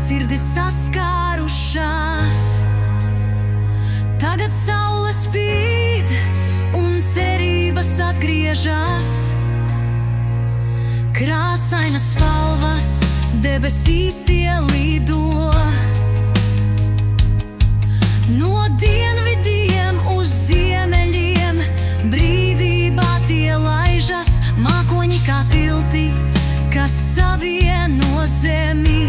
sirdis saskārušās. Tagad saule spīd un cerības atgriežas. Krāsainas spalvas debesīs tie lido. No dienvidiem uz ziemeļiem brīvībā tie laižas. Mākoņi kā tilti, kas savieno zemi.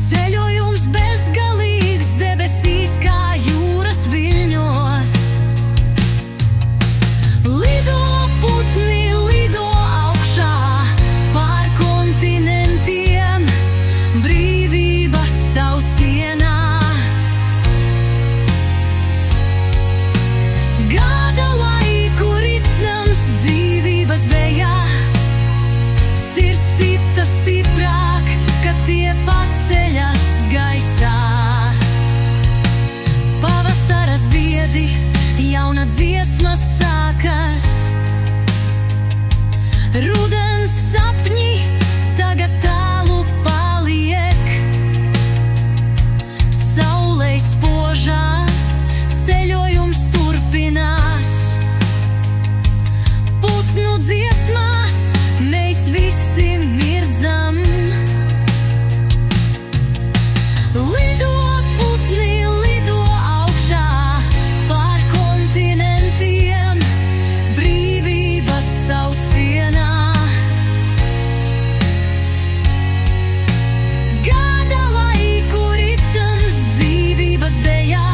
Ceļojums bezgalīgs debesīs kā jūras viļņos. Lido putni, lido augšā pār kontinentiem brīvības saucienā. Gada laiku ritnams dzīvības dejā. Sirds sita stiprāk, kad tie paceļas gaisā. Pavasara ziedi, jauna dziesma sākas. Rudens sapņi tagad tālu paliek. Saulei spožā ceļojums turpinās. Putnu dziesmās mēs visi mirdzam. Lido putni, lido augšā pār kontinentiem brīvības saucienā. Gada laiku ritms dzīvības dejā.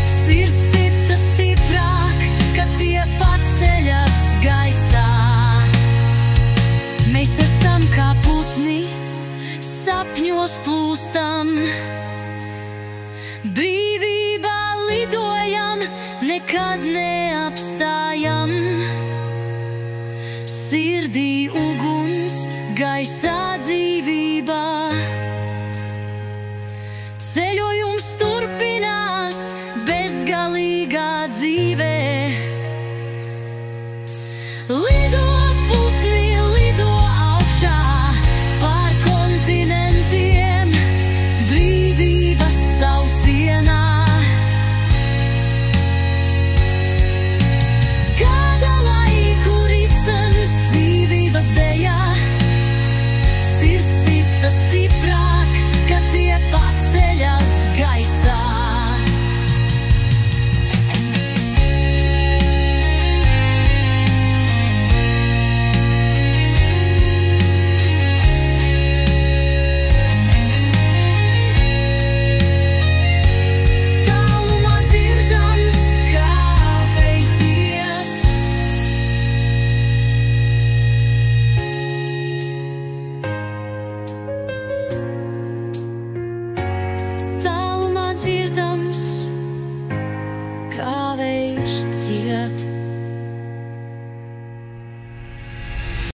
Sirds sita stiprāk, kad tie paceļas gaisā. Mēs esam kā putni, sapņos plūstam. Brīvībā lidojam, nekad neapstājam. Sirdī uguns, gaisā dzīvībā. Ceļojums turpinās bezgalīgā dzīvē.